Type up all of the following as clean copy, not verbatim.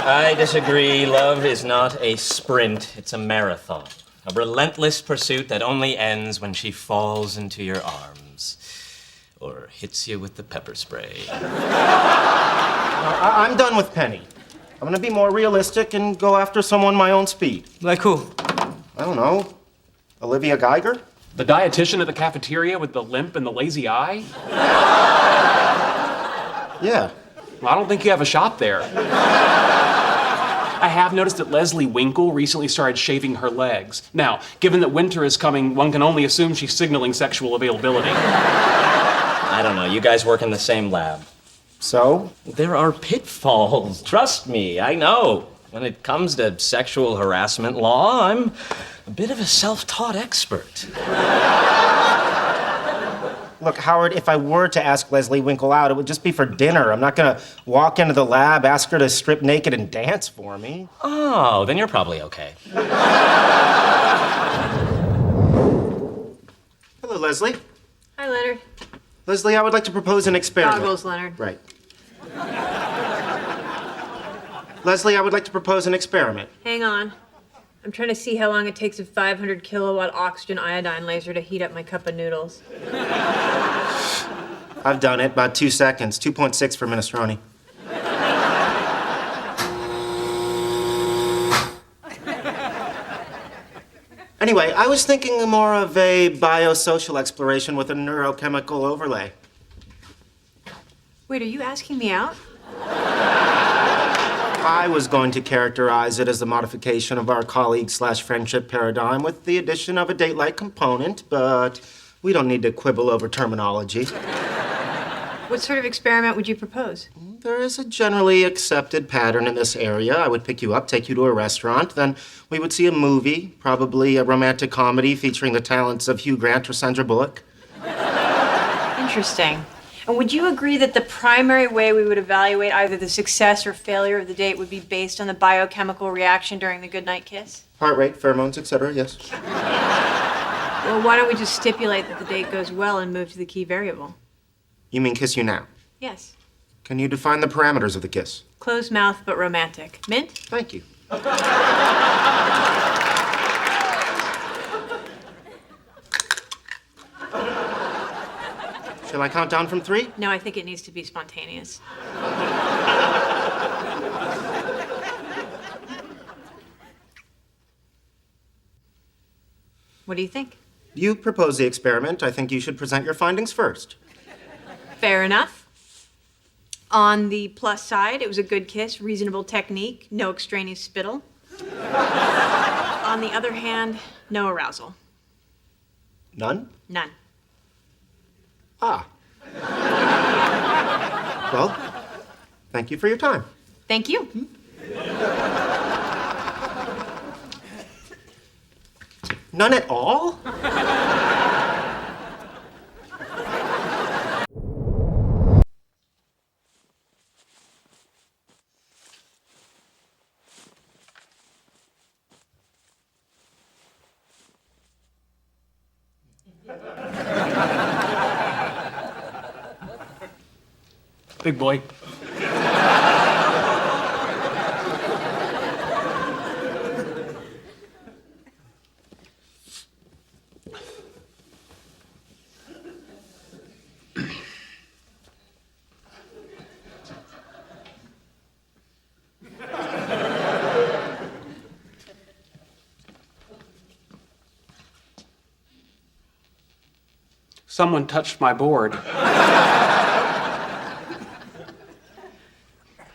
I disagree. Love is not a sprint, it's a marathon. A relentless pursuit that only ends when she falls into your arms. Or hits you with the pepper spray. I'm done with Penny. I'm gonna be more realistic and go after someone my own speed. Like who? I don't know. Olivia Geiger? The dietitian at the cafeteria with the limp and the lazy eye? Yeah. Well, I don't think you have a shot there. I have noticed that Leslie Winkle recently started shaving her legs. Now, given that winter is coming, one can only assume she's signaling sexual availability. I don't know, you guys work in the same lab. So? There are pitfalls, trust me, I know. When it comes to sexual harassment law, I'm a bit of a self-taught expert. Look, Howard, if I were to ask Leslie Winkle out, it would just be for dinner. I'm not gonna walk into the lab, ask her to strip naked and dance for me. Oh, then you're probably okay. Hello, Leslie. Hi, Leonard. Leslie, I would like to propose an experiment. Goggles, Leonard. Right. Leslie, I would like to propose an experiment. Hang on. I'm trying to see how long it takes a 500 kilowatt oxygen iodine laser to heat up my cup of noodles. I've done it, about 2 seconds. 2.6 for minestrone. Anyway, I was thinking more of a biosocial exploration with a neurochemical overlay. Wait, are you asking me out? I was going to characterize it as a modification of our colleague/friendship paradigm with the addition of a date-like component, but we don't need to quibble over terminology. What sort of experiment would you propose? There is a generally accepted pattern in this area. I would pick you up, take you to a restaurant, then we would see a movie, probably a romantic comedy featuring the talents of Hugh Grant or Sandra Bullock. Interesting. And would you agree that the primary way we would evaluate either the success or failure of the date would be based on the biochemical reaction during the goodnight kiss? Heart rate, pheromones, etc., yes. Well, why don't we just stipulate that the date goes well and move to the key variable? You mean kiss you now? Yes. Can you define the parameters of the kiss? Closed mouth but romantic. Mint? Thank you. Shall I count down from 3? No, I think it needs to be spontaneous. What do you think? You propose the experiment. I think you should present your findings first. Fair enough. On the plus side, it was a good kiss, reasonable technique, no extraneous spittle. On the other hand, no arousal. None? None. Ah. Well, thank you for your time. Thank you. None at all? Big boy. Someone touched my board.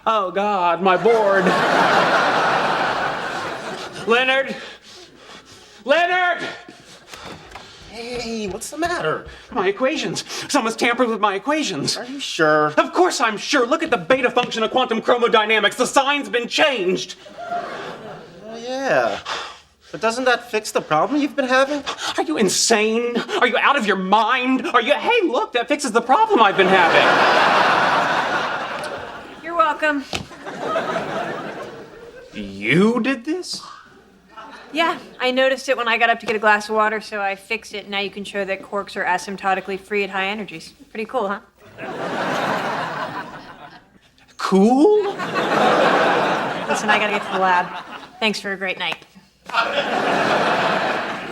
Oh, God, my board. Leonard! Leonard! Hey, what's the matter? My equations. Someone's tampered with my equations. Are you sure? Of course I'm sure. Look at the beta function of quantum chromodynamics. The sign's been changed. Oh, yeah. But doesn't that fix the problem you've been having? Are you insane? Are you out of your mind? Hey, look, that fixes the problem I've been having. You're welcome. You did this? Yeah, I noticed it when I got up to get a glass of water, so I fixed it, and now you can show that quarks are asymptotically free at high energies. Pretty cool, huh? Cool? Listen, I gotta get to the lab. Thanks for a great night.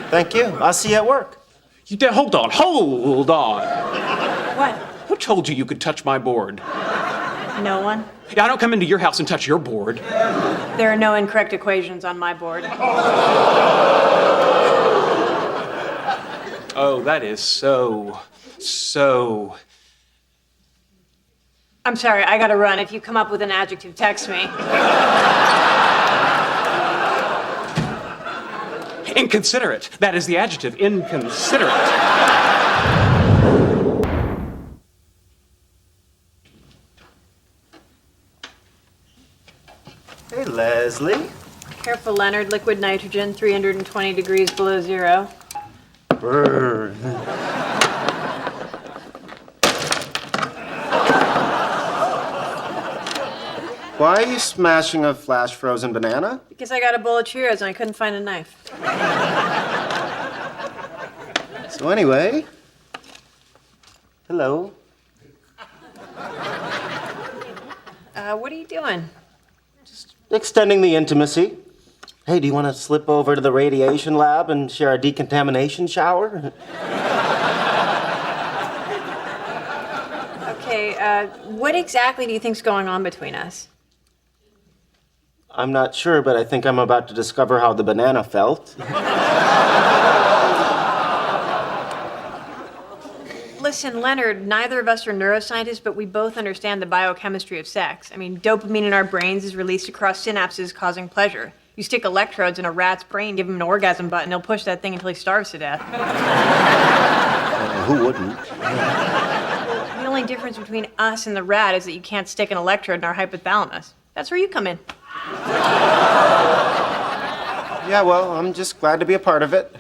Thank you. I'll see you at work. Hold on. What? Who told you you could touch my board? No one? Yeah, I don't come into your house and touch your board. There are no incorrect equations on my board. Oh, that is so... I'm sorry, I gotta run. If you come up with an adjective, text me. Inconsiderate. That is the adjective. Inconsiderate. Hey, Leslie. Careful, Leonard. Liquid nitrogen, 320 degrees below zero. Brr. Why are you smashing a flash frozen banana? Because I got a bowl of Cheerios and I couldn't find a knife. So anyway, hello. What are you doing? Extending the intimacy. Hey, do you want to slip over to the radiation lab and share a decontamination shower? Okay, what exactly do you think's going on between us? I'm not sure, but I think I'm about to discover how the banana felt. Listen, Leonard, neither of us are neuroscientists, but we both understand the biochemistry of sex. I mean, dopamine in our brains is released across synapses, causing pleasure. You stick electrodes in a rat's brain, give him an orgasm button, he'll push that thing until he starves to death. Who wouldn't? The only difference between us and the rat is that you can't stick an electrode in our hypothalamus. That's where you come in. Yeah, well, I'm just glad to be a part of it.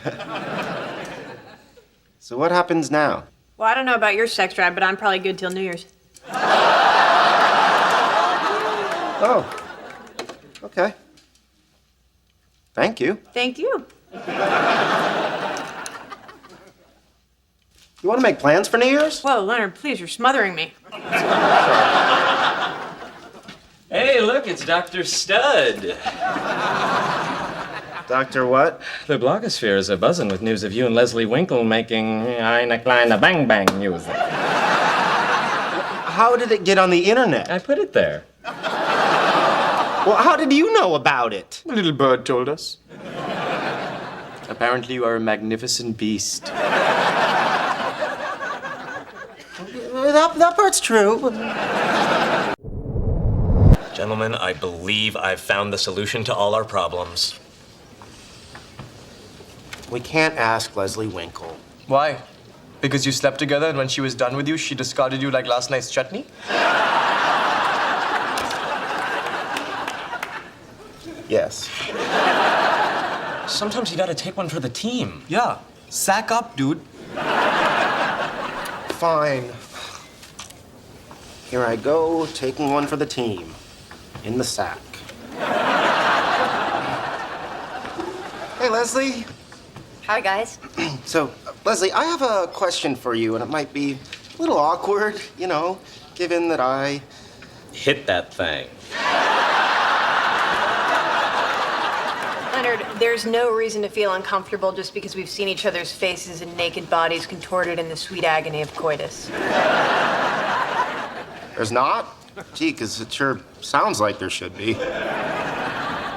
So what happens now? Well, I don't know about your sex drive, but I'm probably good till New Year's. Oh, okay. Thank you. Thank you. You want to make plans for New Year's? Whoa, Leonard, please, you're smothering me. Hey, look, it's Dr. Stud. Doctor what? The blogosphere is a-buzzing with news of you and Leslie Winkle making Eine kleine Bang Bang music. How did it get on the internet? I put it there. Well, how did you know about it? A little bird told us. Apparently you are a magnificent beast. That part's true. Gentlemen, I believe I've found the solution to all our problems. We can't ask Leslie Winkle. Why? Because you slept together and when she was done with you, she discarded you like last night's chutney? Yes. Sometimes you gotta take one for the team. Yeah. Sack up, dude. Fine. Here I go, taking one for the team. In the sack. Hey, Leslie. Hi, guys. So, Leslie, I have a question for you, and it might be a little awkward, you know, given that I... Hit that thing. Leonard, there's no reason to feel uncomfortable just because we've seen each other's faces and naked bodies contorted in the sweet agony of coitus. There's not? Gee, because it sure sounds like there should be.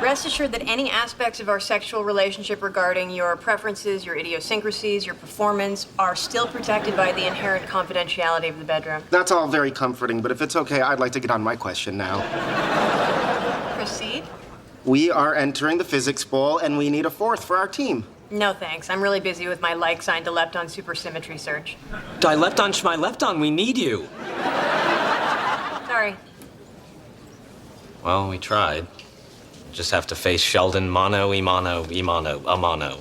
Rest assured that any aspects of our sexual relationship regarding your preferences, your idiosyncrasies, your performance are still protected by the inherent confidentiality of the bedroom. That's all very comforting, but if it's okay, I'd like to get on my question now. Proceed? We are entering the physics bowl, and we need a fourth for our team. No thanks. I'm really busy with my like sign to lepton supersymmetry search. Dilepton schmylepton, we need you. Sorry. Well, we tried. Just have to face Sheldon mono, amano.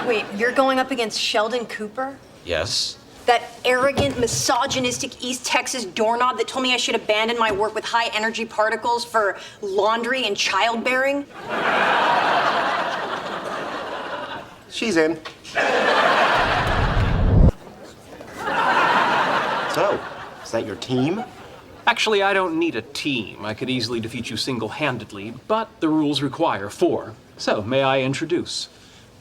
Wait, you're going up against Sheldon Cooper? Yes? That arrogant, misogynistic East Texas doorknob that told me I should abandon my work with high energy particles for laundry and childbearing? She's in. So, is that your team? Actually, I don't need a team. I could easily defeat you single-handedly, but the rules require 4. So, may I introduce?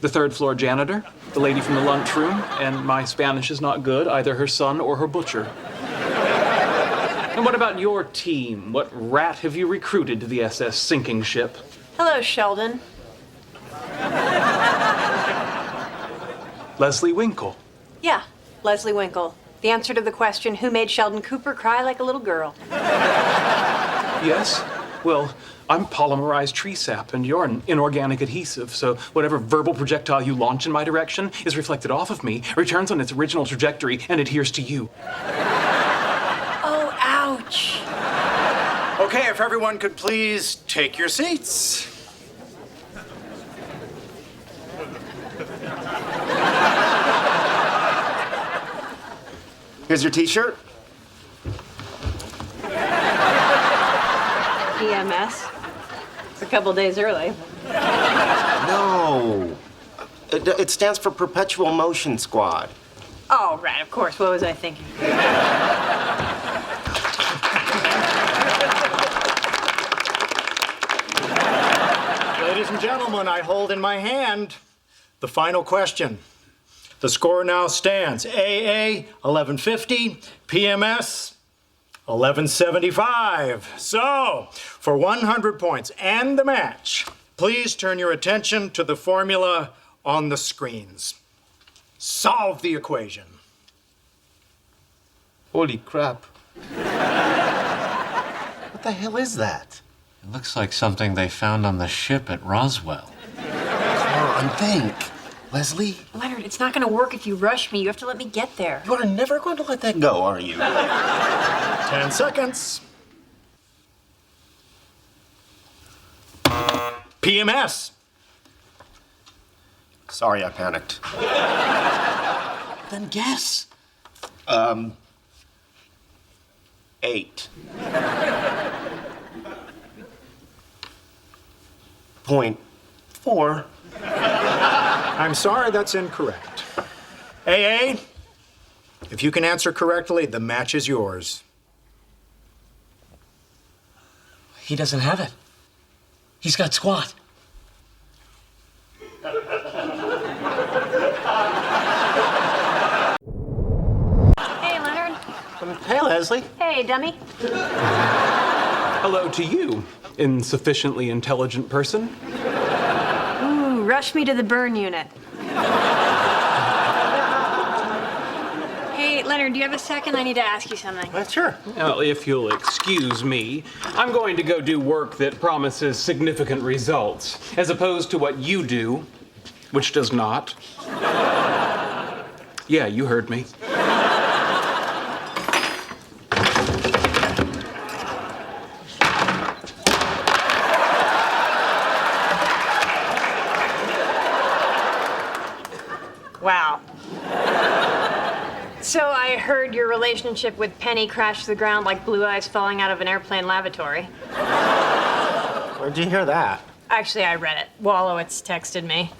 The third-floor janitor, the lady from the lunchroom, and my Spanish is not good, either her son or her butcher. And what about your team? What rat have you recruited to the SS sinking ship? Hello, Sheldon. Leslie Winkle. Yeah, Leslie Winkle. The answer to the question, who made Sheldon Cooper cry like a little girl? Yes? Well, I'm polymerized tree sap, and you're an inorganic adhesive, so whatever verbal projectile you launch in my direction is reflected off of me, returns on its original trajectory, and adheres to you. Oh, ouch. Okay, if everyone could please take your seats. Here's your t-shirt. PMS. It's a couple days early. No. It stands for Perpetual Motion Squad. Oh, right, of course. What was I thinking? Ladies and gentlemen, I hold in my hand the final question. The score now stands AA 1150, PMS 1175. So, for 100 points and the match, please turn your attention to the formula on the screens. Solve the equation. Holy crap. What the hell is that? It looks like something they found on the ship at Roswell. Come on, think. Leslie, Leonard, it's not gonna work if you rush me. You have to let me get there. you are never going to let that go, are you? 10 seconds. PMS. Sorry, I panicked. Then guess. 8. 0.4. I'm sorry, that's incorrect. AA, if you can answer correctly, the match is yours. He doesn't have it. He's got squat. Hey, Leonard. Hey, Leslie. Hey, dummy. Hello to you, insufficiently intelligent person. Ooh, rush me to the burn unit. Hey, Leonard, do you have a second? I need to ask you something. Sure. Well, if you'll excuse me, I'm going to go do work that promises significant results, as opposed to what you do, which does not. Yeah, you heard me. Wow. So I heard your relationship with Penny crashed to the ground like blue ice falling out of an airplane lavatory. Where'd you hear that? Actually, I read it. Wallowitz texted me.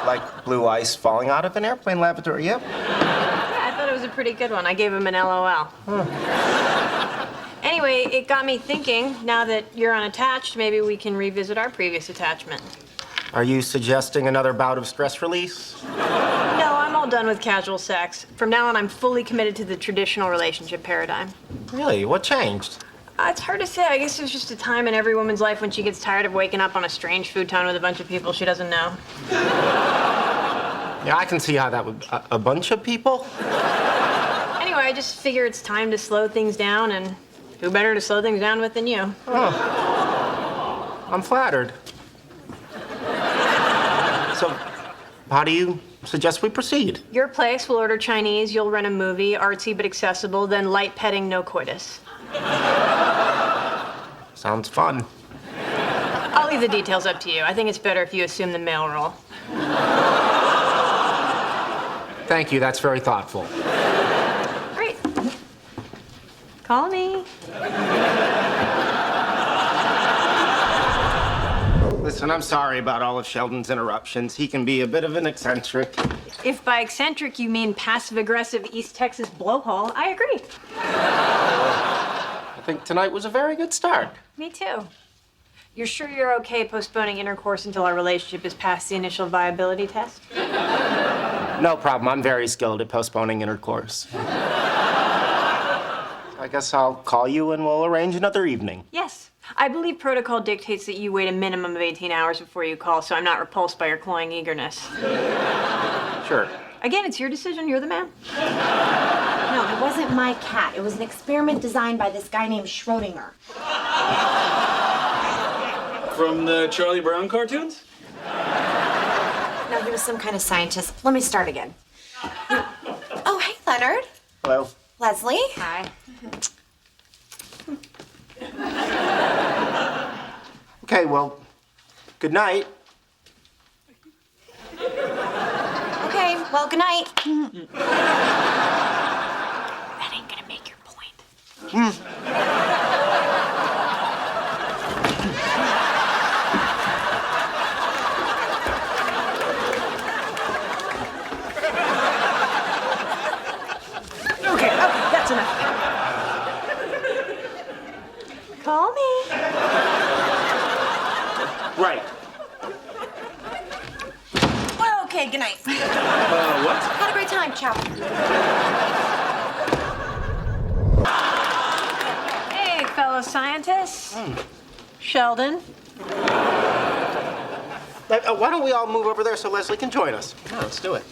Like blue ice falling out of an airplane lavatory, yep. Yeah, I thought it was a pretty good one. I gave him an LOL. Anyway, it got me thinking, now that you're unattached, maybe we can revisit our previous attachment. Are you suggesting another bout of stress release? No, I'm all done with casual sex. From now on, I'm fully committed to the traditional relationship paradigm. Really? What changed? It's hard to say. I guess there's just a time in every woman's life when she gets tired of waking up on a strange futon with a bunch of people she doesn't know. Yeah, I can see how that would... A bunch of people? Anyway, I just figure it's time to slow things down, and who better to slow things down with than you? I'm flattered. So, how do you suggest we proceed? Your place will order Chinese, you'll rent a movie, artsy but accessible, then light petting, no coitus. Sounds fun. I'll leave the details up to you. I think it's better if you assume the male role. Thank you, that's very thoughtful. Great. Call me. Listen, I'm sorry about all of Sheldon's interruptions. He can be a bit of an eccentric. If by eccentric you mean passive-aggressive East Texas blowhole, I agree. I think tonight was a very good start. Me too. You're sure you're okay postponing intercourse until our relationship is past the initial viability test? No problem. I'm very skilled at postponing intercourse. I guess I'll call you and we'll arrange another evening. Yes. I believe protocol dictates that you wait a minimum of 18 hours before you call, so I'm not repulsed by your cloying eagerness. Sure. Again, it's your decision. You're the man. No, it wasn't my cat. It was an experiment designed by this guy named Schrodinger. From the Charlie Brown cartoons? No, he was some kind of scientist. Let me start again. Oh, hey, Leonard. Hello. Leslie. Hi. Okay, well, good night. Okay, well, good night. That ain't gonna make your point. Okay, that's enough. Call me. Right. Well, okay, good night. What? Had a great time. Ciao. Hey, fellow scientists. Sheldon. Why don't we all move over there so Leslie can join us? Yeah, let's do it.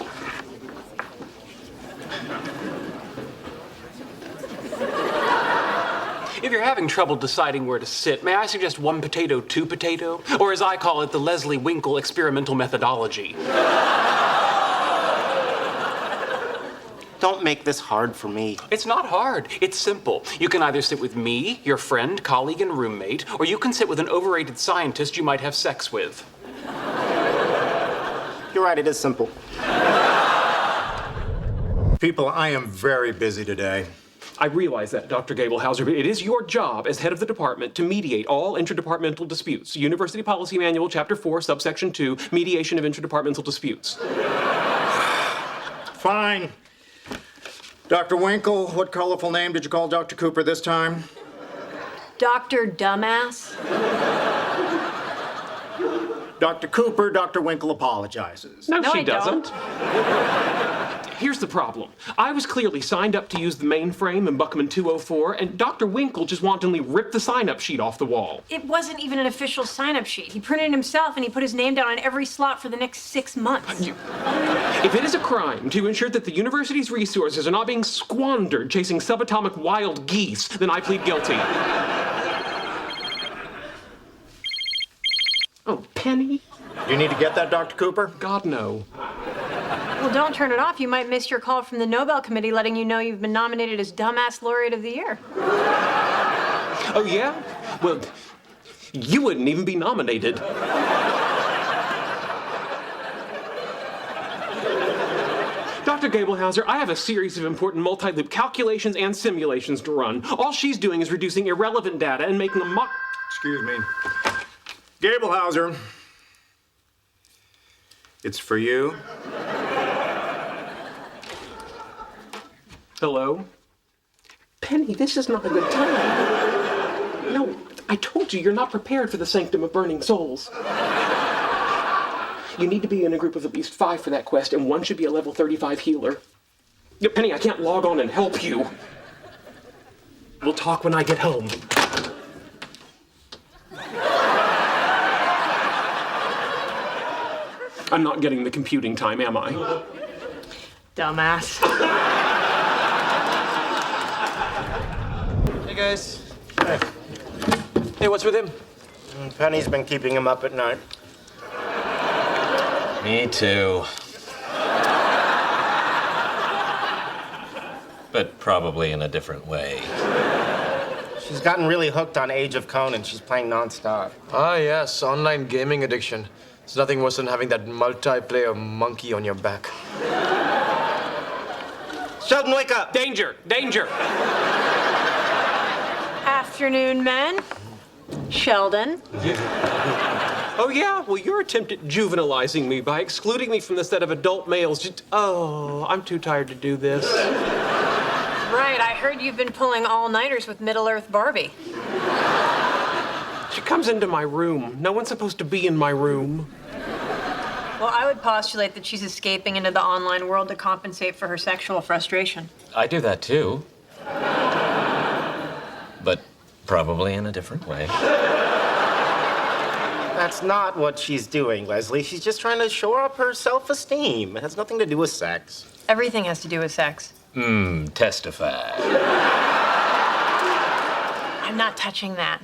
If you're having trouble deciding where to sit, may I suggest one potato, two potato? Or as I call it, the Leslie Winkle experimental methodology. Don't make this hard for me. It's not hard. It's simple. You can either sit with me, your friend, colleague, and roommate, or you can sit with an overrated scientist you might have sex with. You're right, it is simple. People, I am very busy today. I realize that, Dr. Gablehauser, but it is your job as head of the department to mediate all interdepartmental disputes. University Policy Manual, Chapter 4, Subsection 2, Mediation of Interdepartmental Disputes. Fine. Dr. Winkle, what colorful name did you call Dr. Cooper this time? Dr. Dumbass. Dr. Cooper, Dr. Winkle apologizes. No, No, she I don't. doesn't. Here's the problem. I was clearly signed up to use the mainframe in Buckman 204, and Dr. Winkle just wantonly ripped the sign-up sheet off the wall. It wasn't even an official sign-up sheet. He printed it himself and he put his name down on every slot for the next 6 months. If it is a crime to ensure that the university's resources are not being squandered chasing subatomic wild geese, then I plead guilty. Oh, Penny? You need to get that, Dr. Cooper? God, no. Well, don't turn it off. You might miss your call from the Nobel Committee letting you know you've been nominated as Dumbass Laureate of the Year. Oh, yeah? Well, you wouldn't even be nominated. Dr. Gablehauser, I have a series of important multi-loop calculations and simulations to run. All she's doing is reducing irrelevant data and making a mock... Excuse me. Gablehauser. It's for you. Hello? Penny, this is not a good time. No, I told you, you're not prepared for the sanctum of burning souls. You need to be in a group of at least 5 for that quest, and one should be a level 35 healer. Penny, I can't log on and help you. We'll talk when I get home. I'm not getting the computing time, am I? Dumbass. Hey, guys. Hey, what's with him? Penny's been keeping him up at night. Me too. But probably in a different way. She's gotten really hooked on Age of Conan. She's playing nonstop. Ah, yes, online gaming addiction. It's nothing worse than having that multiplayer monkey on your back. Sheldon, wake up! Danger! Danger! Afternoon, men. Sheldon. Oh, yeah? Well, your attempt at juvenilizing me by excluding me from the set of adult males just... Oh, I'm too tired to do this. Right, I heard you've been pulling all-nighters with Middle-earth Barbie. She comes into my room. No one's supposed to be in my room. Well, I would postulate that she's escaping into the online world to compensate for her sexual frustration. I do that too. But probably in a different way. That's not what she's doing, Leslie. She's just trying to shore up her self-esteem. It has nothing to do with sex. Everything has to do with sex. Testify. I'm not touching that.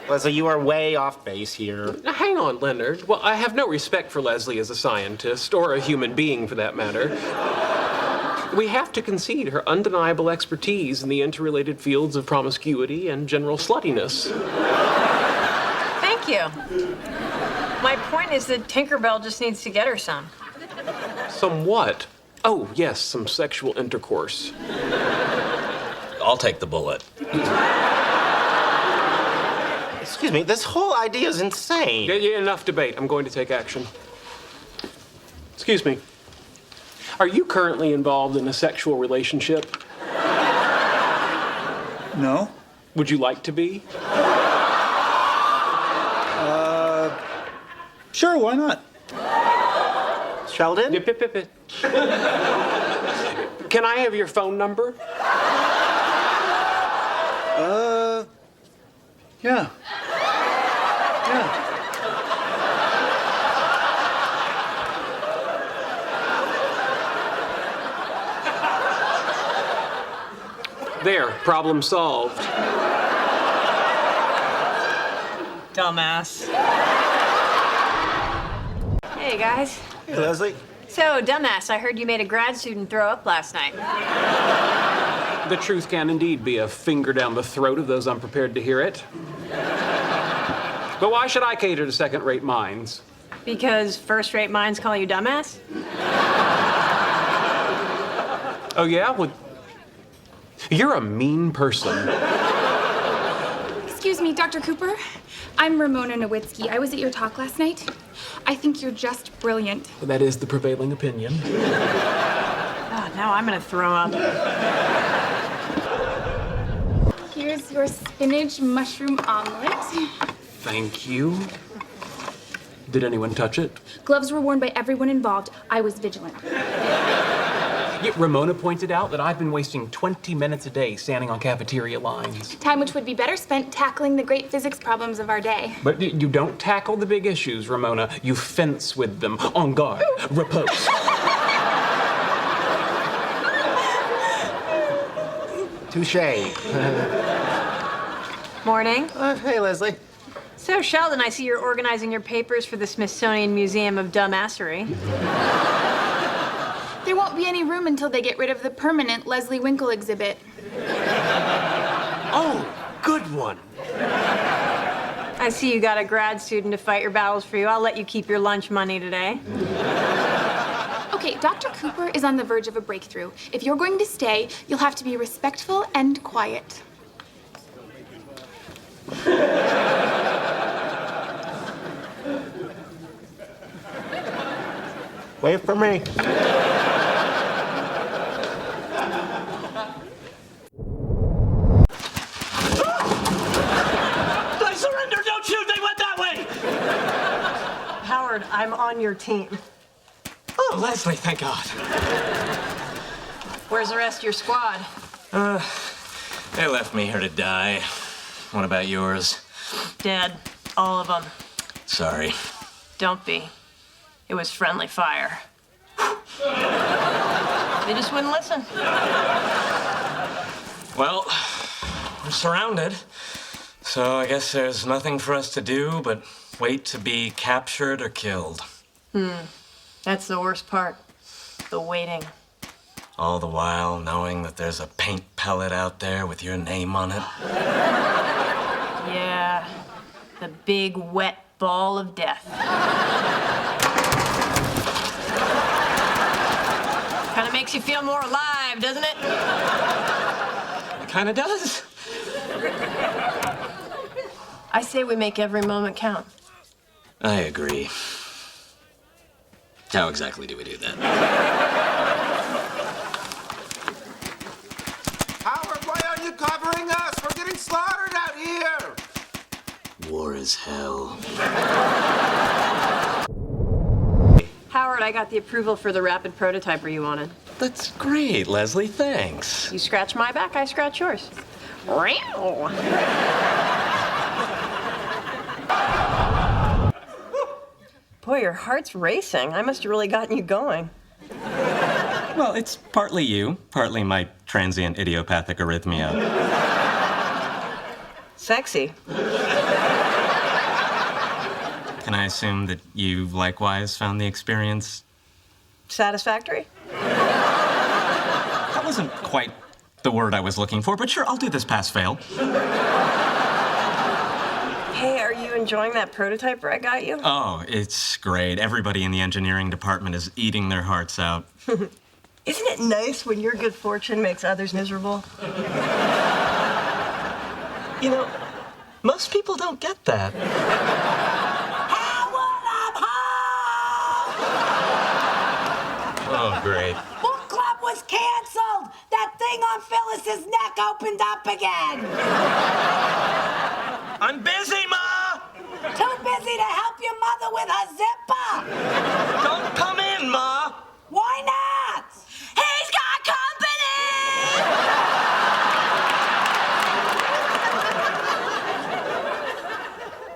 Leslie, you are way off base here. Now, hang on, Leonard. Well, I have no respect for Leslie as a scientist, or a human being for that matter. We have to concede her undeniable expertise in the interrelated fields of promiscuity and general sluttiness. Thank you. My point is that Tinkerbell just needs to get her some. Some what? Oh, yes, some sexual intercourse. I'll take the bullet. Excuse me, this whole idea is insane. Yeah, enough debate. I'm going to take action. Excuse me. Are you currently involved in a sexual relationship? No. Would you like to be? Sure, why not? Sheldon? Can I have your phone number? Yeah. There, problem solved. Dumbass. Hey, guys. Hey, Leslie. So, dumbass, I heard you made a grad student throw up last night. The truth can indeed be a finger down the throat of those unprepared to hear it. But why should I cater to second-rate minds? Because first-rate minds call you dumbass? Oh, yeah? Well, you're a mean person. Excuse me, Dr. Cooper. I'm Ramona Nowitzki. I was at your talk last night. I think you're just brilliant. That is the prevailing opinion. Oh, now I'm gonna throw up. Here's your spinach mushroom omelet. Thank you. Did anyone touch it? Gloves were worn by everyone involved. I was vigilant. Yet Ramona pointed out that I've been wasting 20 minutes a day standing on cafeteria lines. Time which would be better spent tackling the great physics problems of our day. But you don't tackle the big issues, Ramona. You fence with them. En garde. Repose. Touche. Morning. Hey, Leslie. So, Sheldon, I see you're organizing your papers for the Smithsonian Museum of Dumbassery. There won't be any room until they get rid of the permanent Leslie Winkle exhibit. Oh, good one. I see you got a grad student to fight your battles for you. I'll let you keep your lunch money today. Okay, Dr. Cooper is on the verge of a breakthrough. If you're going to stay, you'll have to be respectful and quiet. Wait for me. I surrender! Don't shoot! They went that way! Howard, I'm on your team. Oh, Leslie, thank God. Where's the rest of your squad? They left me here to die. What about yours? Dead. All of them. Sorry. Don't be. It was friendly fire. They just wouldn't listen. Well, we're surrounded. So I guess there's nothing for us to do but wait to be captured or killed. That's the worst part. The waiting. All the while knowing that there's a paint pellet out there with your name on it. Yeah. The big, wet ball of death. Kind of makes you feel more alive, doesn't it? It kind of does. I say we make every moment count. I agree. How exactly do we do that? Howard, why aren't you covering us? We're getting slaughtered out here! War is hell. Howard, I got the approval for the rapid prototyper you wanted. That's great, Leslie. Thanks. You scratch my back, I scratch yours. Boy, your heart's racing. I must have really gotten you going. Well, it's partly you, partly my transient idiopathic arrhythmia. Sexy. Can I assume that you likewise found the experience Satisfactory? That wasn't quite the word I was looking for, but sure, I'll do this pass-fail. Hey, are you enjoying that prototyper I got you? Oh, it's great. Everybody in the engineering department is eating their hearts out. Isn't it nice when your good fortune makes others miserable? You know, most people don't get that. Oh, great. Book club was canceled! That thing on Phyllis's neck opened up again! I'm busy, Ma! Too busy to help your mother with her zipper! Don't come in, Ma! Why not? He's got company!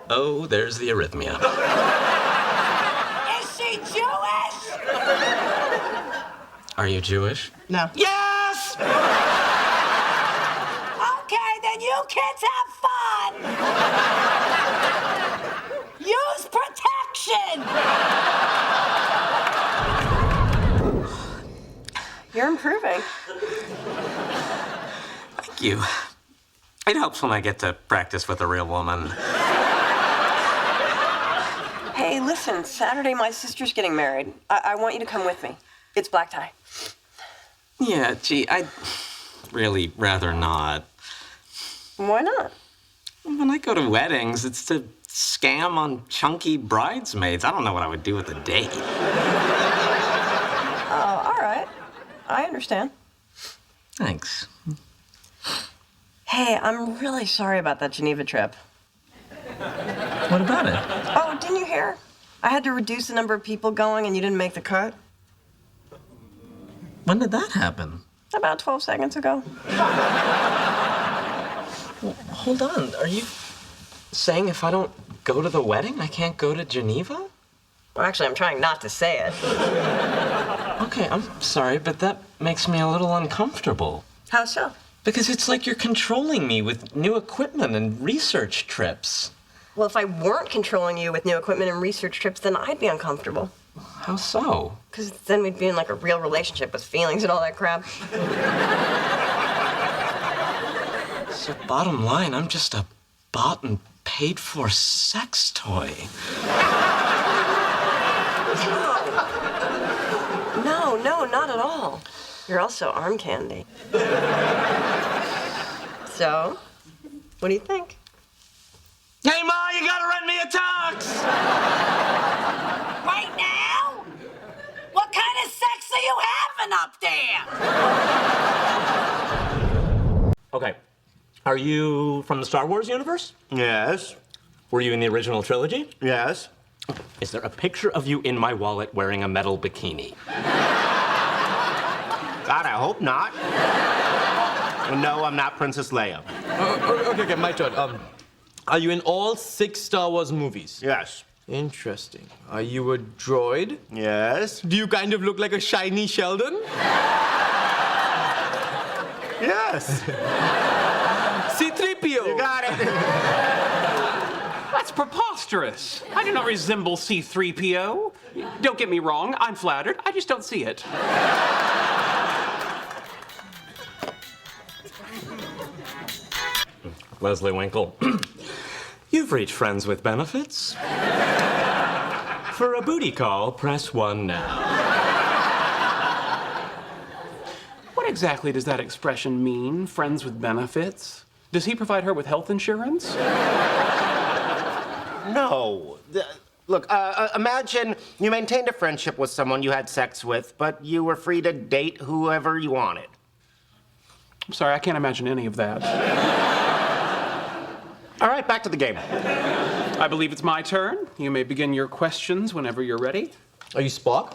Oh, there's the arrhythmia. Is she Jewish? Are you Jewish? No. Yes! Okay, then you kids have fun! Use protection! You're improving. Thank you. It helps when I get to practice with a real woman. Hey, listen, Saturday my sister's getting married. I want you to come with me. It's black tie. Yeah, gee, I'd really rather not. Why not? When I go to weddings, it's to scam on chunky bridesmaids. I don't know what I would do with a date. Oh, all right. I understand. Thanks. Hey, I'm really sorry about that Geneva trip. What about it? Oh, didn't you hear? I had to reduce the number of people going and you didn't make the cut. When did that happen? About 12 seconds ago. Well, hold on. Are you saying if I don't go to the wedding, I can't go to Geneva? Well, actually, I'm trying not to say it. Okay, I'm sorry, but that makes me a little uncomfortable. How so? Because it's like you're controlling me with new equipment and research trips. Well, if I weren't controlling you with new equipment and research trips, then I'd be uncomfortable. How so? Because then we'd be in like a real relationship with feelings and all that crap. So bottom line, I'm just a bought and paid for sex toy. No, not at all. You're also arm candy. So, what do you think? Hey, Ma, you gotta rent me a tux! Right now? What kind of sex are you having up there? Okay. Are you from the Star Wars universe? Yes. Were you in the original trilogy? Yes. Is there a picture of you in my wallet wearing a metal bikini? God, I hope not. No, I'm not Princess Leia. Okay, my turn. Are you in all 6 Star Wars movies? Yes. Interesting. Are you a droid? Yes. Do you kind of look like a shiny Sheldon? Yes. C-3PO. You got it. That's preposterous. I do not resemble C-3PO. Don't get me wrong, I'm flattered. I just don't see it. Leslie Winkle. You've reached friends with benefits. For a booty call, press 1 now. What exactly does that expression mean, friends with benefits? Does he provide her with health insurance? No. Look, imagine you maintained a friendship with someone you had sex with, but you were free to date whoever you wanted. I'm sorry, I can't imagine any of that. All right, back to the game. I believe it's my turn. You may begin your questions whenever you're ready. Are you Spock?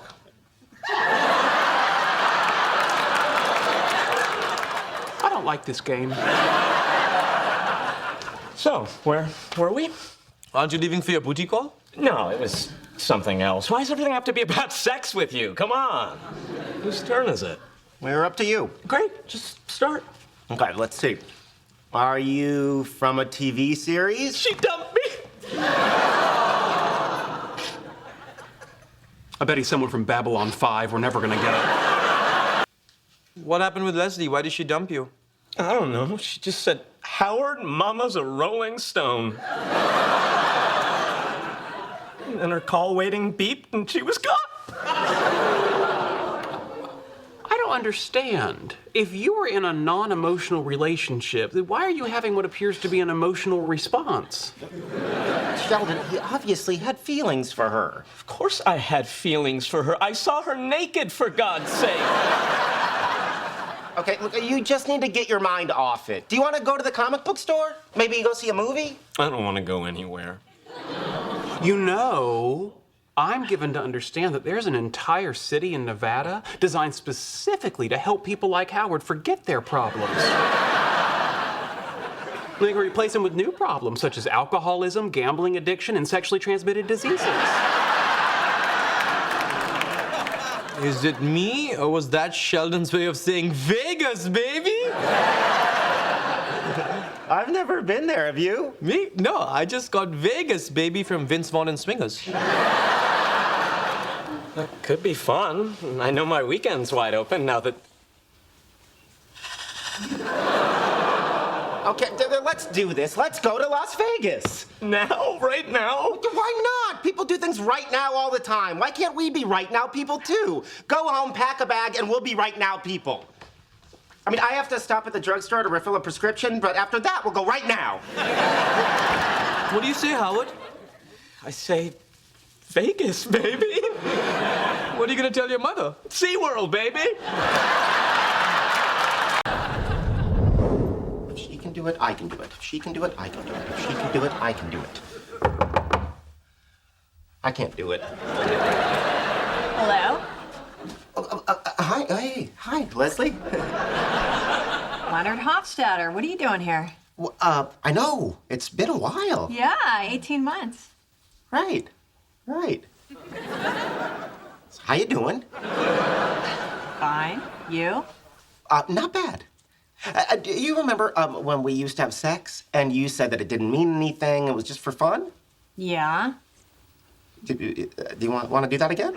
I don't like this game. So, where were we? Aren't you leaving for your booty call? No, it was something else. Why does everything have to be about sex with you? Come on. Whose turn is it? We're up to you. Great, just start. Okay, let's see. Are you from a TV series? She dumped me. I bet he's someone from Babylon 5. We're never gonna get it. What happened with Leslie? Why did she dump you? I don't know. She just said, Howard, Mama's a Rolling Stone. And her call waiting beeped and she was gone. I don't understand. If you were in a non-emotional relationship, then why are you having what appears to be an emotional response? Sheldon, he obviously had feelings for her. Of course I had feelings for her. I saw her naked, for God's sake. Okay, look, you just need to get your mind off it. Do you want to go to the comic book store? Maybe go see a movie? I don't want to go anywhere. You know, I'm given to understand that there's an entire city in Nevada designed specifically to help people like Howard forget their problems. They can replace them with new problems such as alcoholism, gambling addiction, and sexually transmitted diseases. Is it me, or was that Sheldon's way of saying Vegas, baby? I've never been there, have you? Me? No, I just got Vegas, baby, from Vince Vaughn and Swingers. That could be fun. I know my weekend's wide open now that... Okay, let's do this. Let's go to Las Vegas. Now? Right now? Why not? People do things right now all the time. Why can't we be right now people too? Go home, pack a bag, and we'll be right now people. I mean, I have to stop at the drugstore to refill a prescription, but after that, we'll go right now. What do you say, Howard? I say, Vegas, baby. What are you gonna tell your mother? SeaWorld, baby. If she can do it, I can do it. If she can do it, I can do it. If she can do it, I can do it. I can't do it. Hello? Hi, Leslie. Leonard Hofstadter, what are you doing here? Well, I know. It's been a while. Yeah, 18 months. Right. How you doing? Fine. You? Not bad. Do you remember when we used to have sex and you said that it didn't mean anything, it was just for fun? Yeah. Do you want to do that again?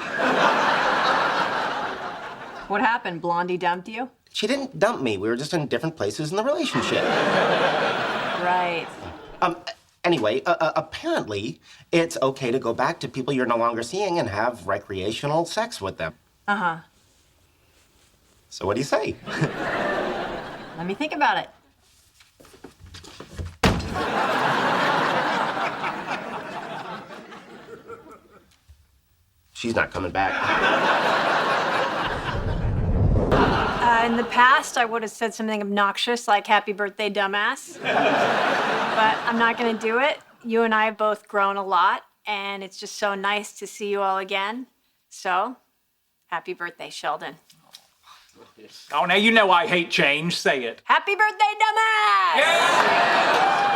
What happened? Blondie dumped you? She didn't dump me. We were just in different places in the relationship. Right. Anyway, apparently, it's okay to go back to people you're no longer seeing and have recreational sex with them. Uh-huh. So what do you say? Let me think about it. She's not coming back. In the past, I would have said something obnoxious like, happy birthday, dumbass. But I'm not gonna do it. You and I have both grown a lot, and it's just so nice to see you all again. So, happy birthday, Sheldon. Oh, now you know I hate change. Say it. Happy birthday, dumbass!